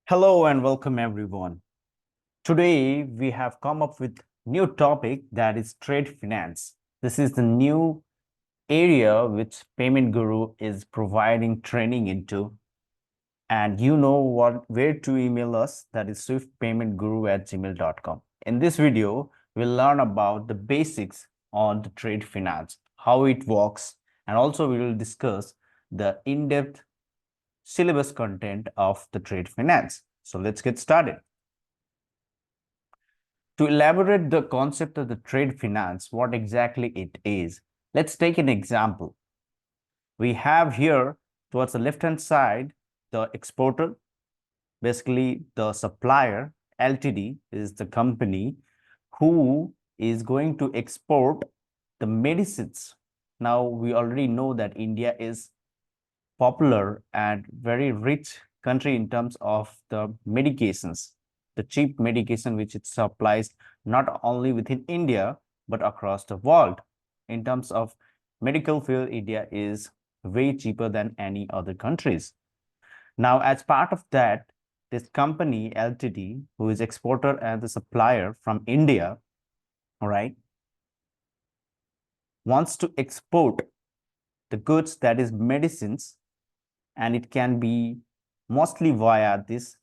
Hello and welcome everyone. Today we have come up with new topic that is trade finance. This is the new area which Payment Guru is providing training into. And you know where to email us, that is swiftpaymentguru@gmail.com. In this video, we'll learn about the basics on the trade finance, how it works, and also we will discuss the in-depth syllabus content of the trade finance. So let's get started. To elaborate the concept of the trade finance, what exactly it is, let's take an example. We have here towards the left-hand side, the exporter, basically the supplier, LTD is the company who is going to export the medicines. Now, we already know that India is popular and very rich country in terms of the medications, the cheap medication which it supplies not only within India but across the world. In terms of medical field, India is way cheaper than any other countries. Now, as part of that, this company LTD, who is exporter and the supplier from India, all right, wants to export the goods, that is medicines, and it can be mostly via this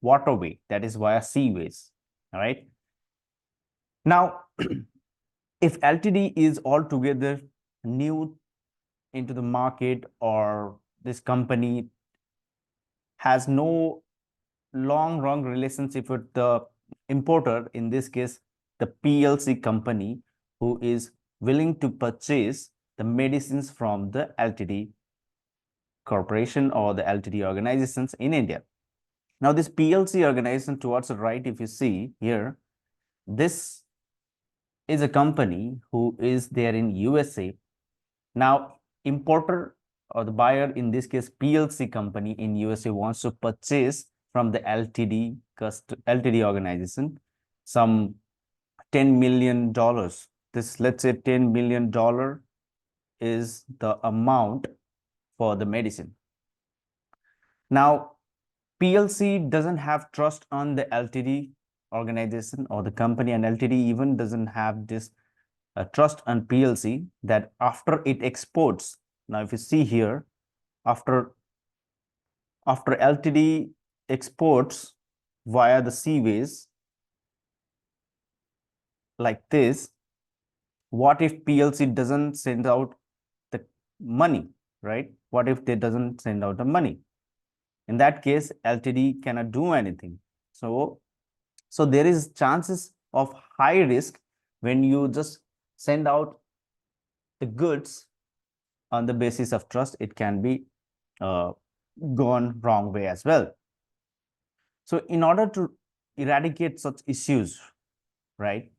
waterway, that is via seaways. All right. Now, if LTD is altogether new into the market, or this company has no long relationship with the importer, in this case, the PLC company, who is willing to purchase the medicines from the LTD corporation or the LTD organizations in India. Now, this PLC organization towards the right, if you see here, this is a company who is there in USA. Now, importer or the buyer, in this case, PLC company in USA, wants to purchase from the LTD organization some $10 million. This, let's say $10 million is the amount for the medicine. Now, PLC doesn't have trust on the LTD organization or the company, and LTD even doesn't have this trust on PLC that after it exports. Now, if you see here, after LTD exports via the seaways like this, what if PLC doesn't send out the money, right? What if they doesn't send out the money? In that case, LTD cannot do anything. So there is chances of high risk when you just send out the goods on the basis of trust. It can be gone wrong way as well. So in order to eradicate such issues, right,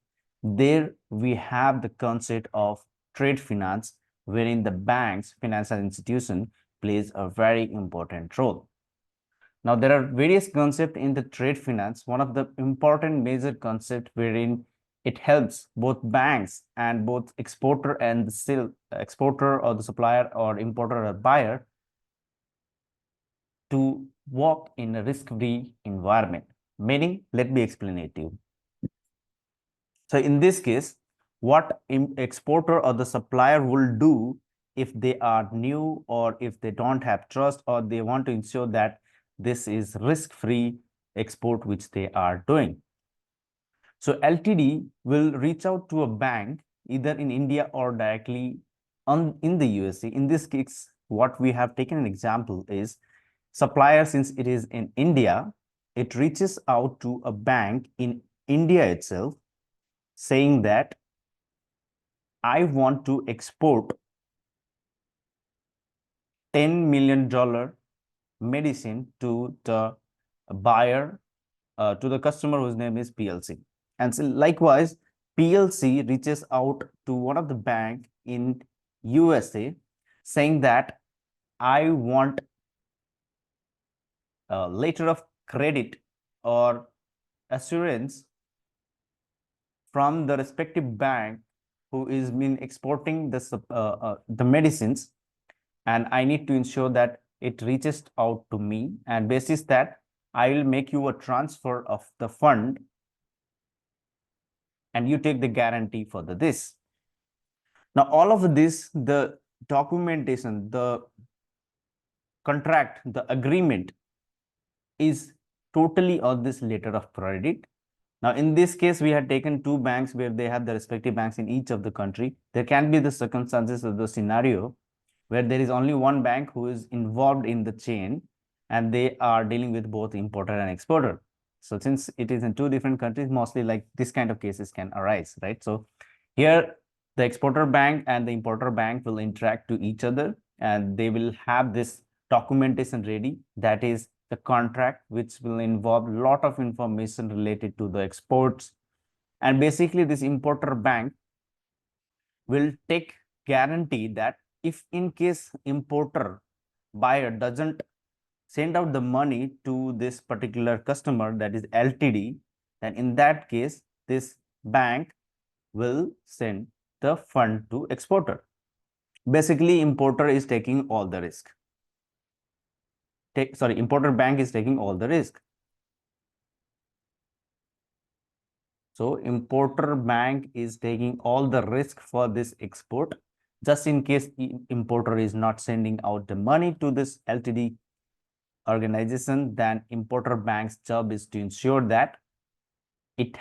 there we have the concept of trade finance, wherein the banks, financial institution, plays a very important role. Now, there are various concepts in the trade finance. One of the important major concept wherein it helps both banks and both exporter and the exporter or the supplier or importer or buyer to work in a risk-free environment. Meaning, let me explain it to you. So in this case, what exporter or the supplier will do if they are new, or if they don't have trust, or they want to ensure that this is risk-free export which they are doing. So LTD will reach out to a bank either in India or directly in the USA. In this case, what we have taken an example is supplier, since it is in India, it reaches out to a bank in India itself saying that I want to export $10 million medicine to the buyer, to the customer whose name is PLC. And so likewise, PLC reaches out to one of the bank in USA saying that I want a letter of credit or assurance from the respective bank who is been exporting the medicines, and I need to ensure that it reaches out to me, and basis that I will make you a transfer of the fund and you take the guarantee for this. Now, all of this, the documentation, the contract, the agreement is totally on this letter of credit. Now, in this case, we had taken two banks where they have the respective banks in each of the country. There can be the circumstances of the scenario where there is only one bank who is involved in the chain and they are dealing with both importer and exporter. So since it is in two different countries, mostly like this kind of cases can arise, right? So here the exporter bank and the importer bank will interact to each other and they will have this documentation ready. That is the contract, which will involve a lot of information related to the exports. And basically this importer bank will take guarantee that if in case importer buyer doesn't send out the money to this particular customer, that is LTD, then in that case, this bank will send the fund to exporter. Basically, importer is taking all the risk. Importer bank is taking all the risk. So importer bank is taking all the risk for this export. Just in case importer is not sending out the money to this LTD organization, then importer bank's job is to ensure that it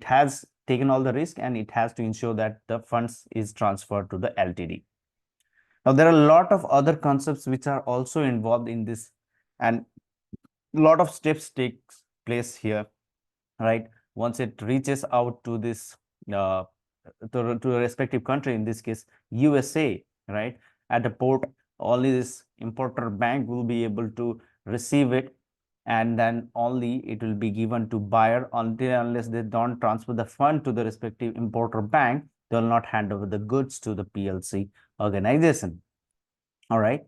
has taken all the risk and it has to ensure that the funds is transferred to the LTD. Now, there are a lot of other concepts which are also involved in this, and a lot of steps takes place here, right? Once it reaches out to this uh, to a respective country, in this case USA, right? At the port, only this importer bank will be able to receive it, and then only it will be given to buyer. Until unless they don't transfer the fund to the respective importer bank, they will not hand over the goods to the PLC organization. All right.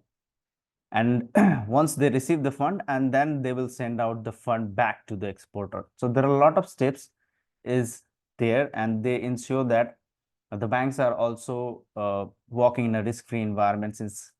And once they receive the fund, and then they will send out the fund back to the exporter. So there are a lot of steps is there, and they ensure that the banks are also working in a risk-free environment, since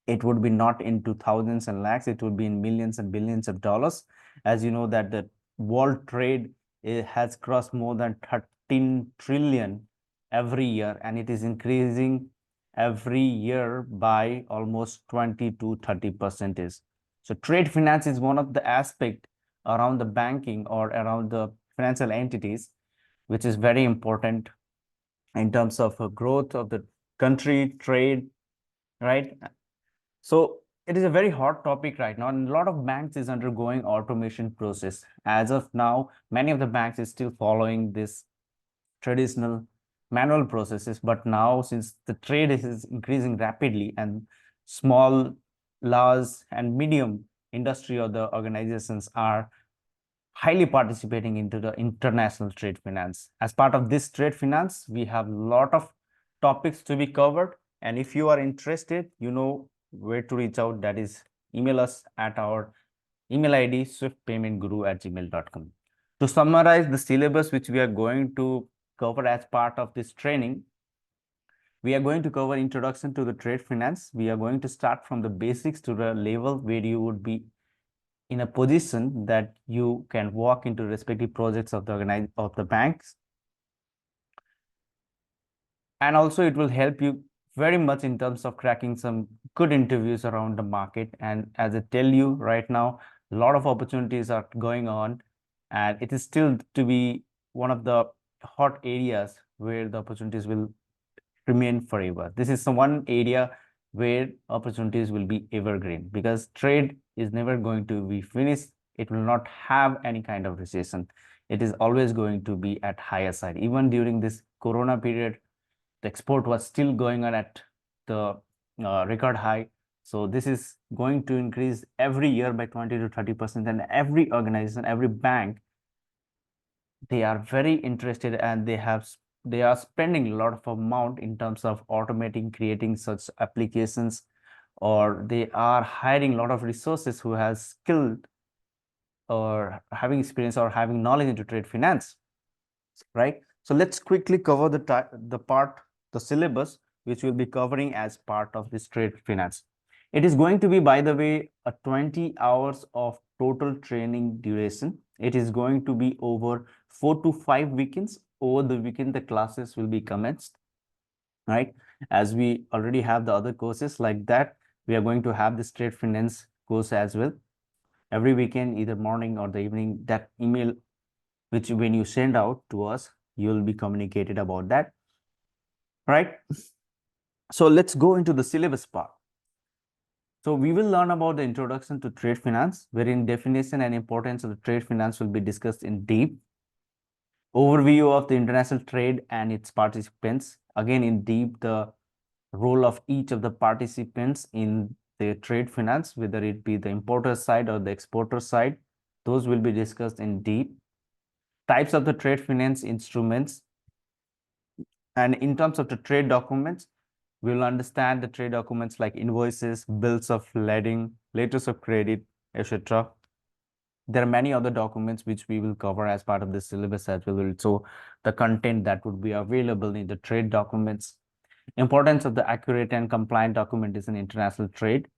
it would be not into thousands and lakhs, it would be in millions and billions of dollars. As you know that the world trade has crossed more than 13 trillion every year, and it is increasing every year by almost 20 to 30%. So trade finance is one of the aspect around the banking or around the financial entities, which is very important in terms of growth of the country, trade, right? So it is a very hot topic right now, and a lot of banks is undergoing automation process. As of now, many of the banks is still following this traditional manual processes, but now since the trade is increasing rapidly and small, large, and medium industry or the organizations are highly participating into the international trade finance. As part of this trade finance, we have a lot of topics to be covered. And if you are interested, you know where to reach out. That is, email us at our email ID swiftpaymentguru@gmail.com. To summarize the syllabus which we are going to cover as part of this training, we are going to cover introduction to the trade finance. We are going to start from the basics to the level where you would be in a position that you can walk into respective projects of the banks. And also it will help you very much in terms of cracking some good interviews around the market. And as I tell you right now, a lot of opportunities are going on, and it is still to be one of the hot areas where the opportunities will remain forever. This is the one area where opportunities will be evergreen, because trade is never going to be finished. It will not have any kind of recession. It is always going to be at higher side. Even during this Corona period, the export was still going on at the record high. So this is going to increase every year by 20 to 30%. And every organization, every bank, they are very interested, and they are spending a lot of amount in terms of automating, creating such applications, or they are hiring a lot of resources who has skilled or having experience or having knowledge into trade finance, right? So let's quickly cover the syllabus, which we'll be covering as part of this trade finance. It is going to be, by the way, a 20 hours of total training duration. It is going to be over 4 to 5 weekends. Over the weekend, the classes will be commenced, right? As we already have the other courses like that, we are going to have this trade finance course as well. Every weekend, either morning or the evening, that email which when you send out to us, you will be communicated about that, right? So let's go into the syllabus part. So we will learn about the introduction to trade finance, wherein definition and importance of the trade finance will be discussed in deep. Overview of the international trade and its participants. Again, in deep, the role of each of the participants in the trade finance, whether it be the importer side or the exporter side, those will be discussed in deep. Types of the trade finance instruments. And in terms of the trade documents, we will understand the trade documents like invoices, bills of lading, letters of credit, etc. There are many other documents which we will cover as part of the syllabus as well. So the content that would be available in the trade documents. Importance of the accurate and compliant documentation in international trade.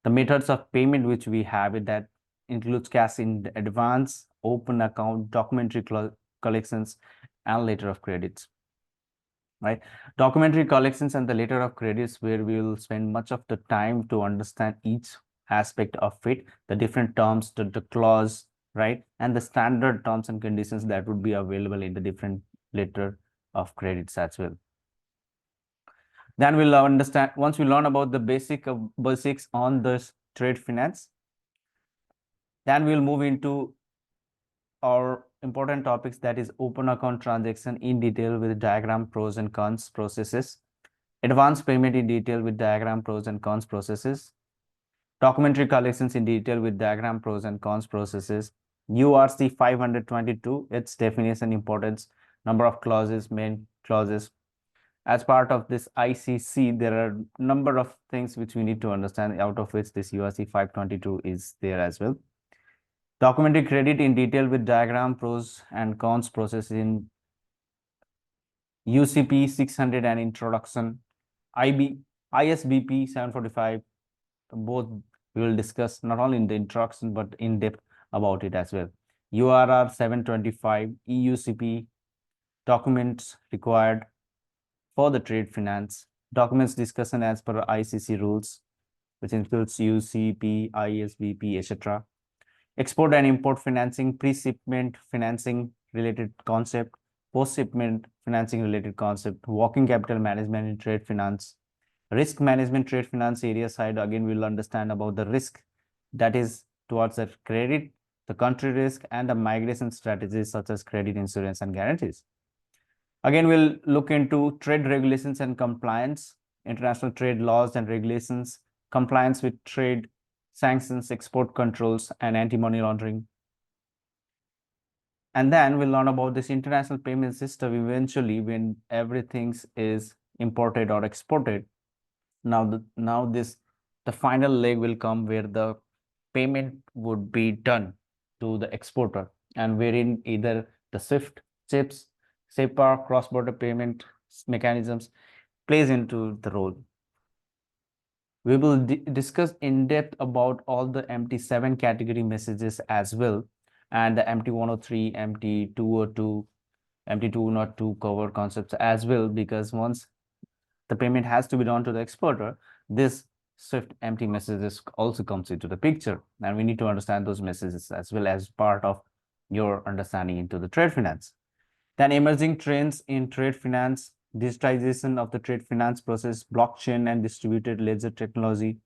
The methods of payment which we have it that includes cash in advance, open account, documentary collections, and letter of credits. Right, documentary collections and the letter of credits, where we will spend much of the time to understand each aspect of it, the different terms, the clause, right, and the standard terms and conditions that would be available in the different letter of credits as well. Then we'll understand, once we learn about the basics on this trade finance, then we'll move into our important topics, that is open account transaction in detail with diagram, pros and cons, processes. Advance payment in detail with diagram, pros and cons, processes. Documentary collections in detail with diagram, pros and cons, processes. URC 522, its definition, importance, number of clauses, main clauses. As part of this ICC, there are a number of things which we need to understand, out of which this URC 522 is there as well. Documentary credit in detail with diagram, pros and cons, processes in UCP 600 and introduction. ISBP 745, both we will discuss not only in the introduction but in depth about it as well. URR 725, EUCP, documents required for the trade finance, documents discussion as per ICC rules, which includes UCP, ISBP, etc. Export and import financing, pre-shipment financing related concept, post-shipment financing related concept, working capital management in trade finance, risk management trade finance area side. Again, we'll understand about the risk that is towards the credit, the country risk, and the migration strategies such as credit insurance and guarantees. Again, we'll look into trade regulations and compliance, international trade laws and regulations, compliance with trade sanctions, export controls, and anti-money laundering. And then we'll learn about this international payment system eventually when everything is imported or exported. Now the final leg will come where the payment would be done to the exporter, and wherein either the SWIFT, CHIPS, SEPA, cross-border payment mechanisms plays into the role. We will discuss in depth about all the MT7 category messages as well, and the MT103, MT202, MT202 cover concepts as well, because once the payment has to be done to the exporter, this SWIFT MT messages also comes into the picture, and we need to understand those messages as well as part of your understanding into the trade finance. Then emerging trends in trade finance, digitization of the trade finance process, blockchain and distributed ledger technology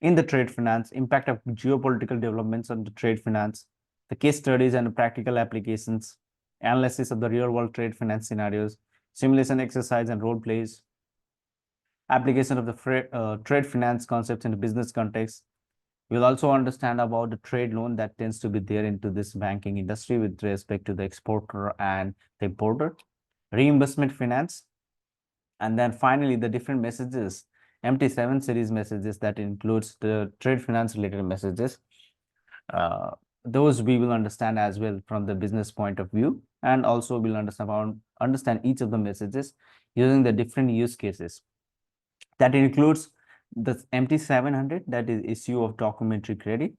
in the trade finance, impact of geopolitical developments on the trade finance, the case studies and practical applications, analysis of the real world trade finance scenarios, simulation exercise and role plays, application of the trade finance concepts in the business context. We'll also understand about the trade loan that tends to be there into this banking industry with respect to the exporter and the importer, reimbursement finance, and then finally the different messages, MT7 series messages that includes the trade finance related messages. Those we will understand as well from the business point of view, and also we'll understand each of the messages using the different use cases. That includes The MT700, that is issue of documentary credit.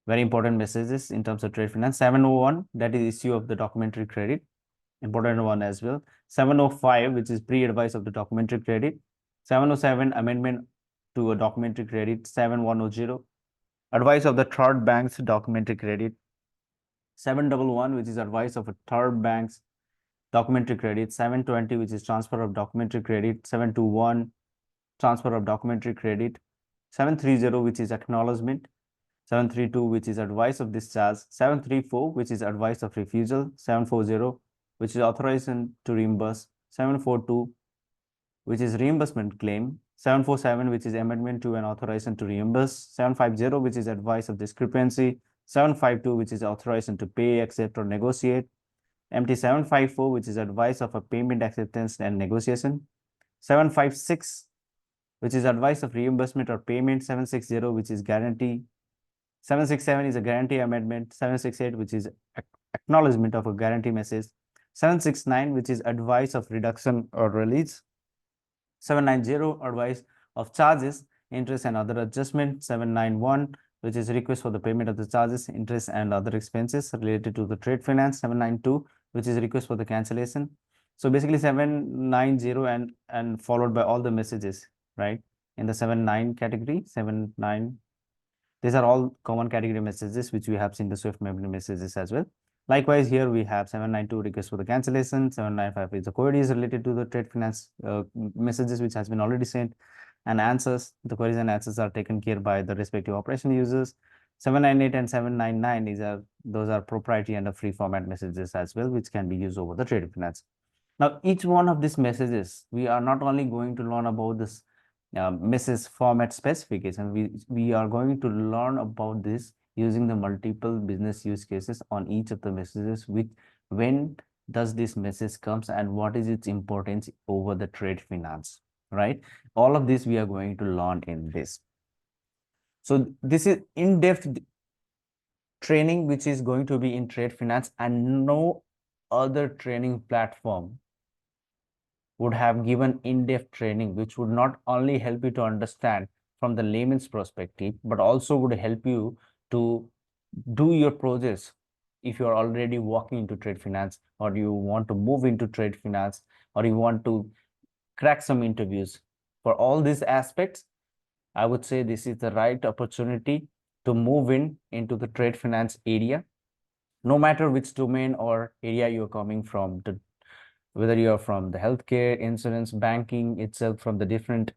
Very important messages in terms of trade finance. 701, that is issue of the documentary credit. Important one as well. 705, which is pre-advice of the documentary credit. 707, amendment to a documentary credit. 7100, advice of the third bank's documentary credit. 711, which is advice of a third bank's documentary credit. 720, which is transfer of documentary credit. 721, transfer of documentary credit. 730, which is acknowledgement. 732, which is advice of discharge. 734, which is advice of refusal. 740, which is authorization to reimburse. 742, which is reimbursement claim. 747, which is amendment to an authorization to reimburse. 750, which is advice of discrepancy. 752, which is authorization to pay, accept, or negotiate. MT 754, which is advice of a payment acceptance and negotiation. 756, which is advice of reimbursement or payment. 760, which is guarantee. 767 is a guarantee amendment. 768, which is acknowledgement of a guarantee message. 769, which is advice of reduction or release. 790, advice of charges, interest, and other adjustment. 791, which is request for the payment of the charges, interest, and other expenses related to the trade finance. 792, which is request for the cancellation. So basically 790 and followed by all the messages, right? In the 79 category, 79, these are all common category messages which we have seen the Swift memory messages as well. Likewise, here we have 792 request for the cancellation. 795 is the queries related to the trade finance messages which has been already sent, and answers. The queries and answers are taken care by the respective operation users. 798 and 799 those are proprietary and free format messages as well, which can be used over the trade finance. Now, each one of these messages, we are not only going to learn about this message format specification, we are going to learn about this using the multiple business use cases on each of the messages, which when does this message comes and what is its importance over the trade finance, right? All of this we are going to learn in this. So this is in-depth training which is going to be in trade finance, and no other training platform would have given in-depth training, which would not only help you to understand from the layman's perspective, but also would help you to do your projects if you are already walking into trade finance, or you want to move into trade finance, or you want to crack some interviews. For all these aspects, I would say this is the right opportunity to move into the trade finance area, no matter which domain or area you're coming from, whether you're from the healthcare, insurance, banking itself, from the different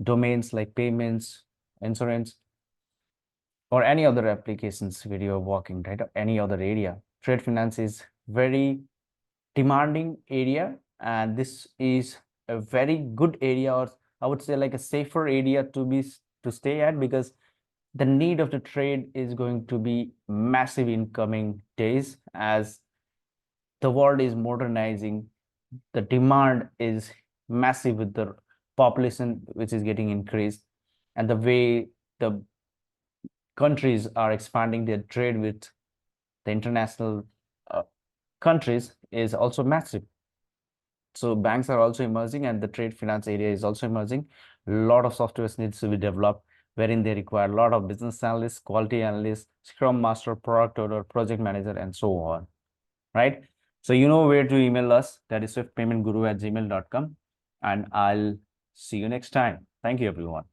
domains like payments, insurance, or any other applications where you're working, right? Or any other area. Trade finance is very demanding area, and this is a very good area, or I would say like a safer area to stay at, because the need of the trade is going to be massive in coming days as the world is modernizing. The demand is massive with the population which is getting increased, and the way the countries are expanding their trade with the international countries is also massive. So banks are also emerging, and the trade finance area is also emerging. A lot of software needs to be developed, wherein they require a lot of business analysts, quality analysts, scrum master, product owner, project manager, and so on, right? So you know where to email us, that is swiftpaymentguru@gmail.com, and I'll see you next time. Thank you, everyone.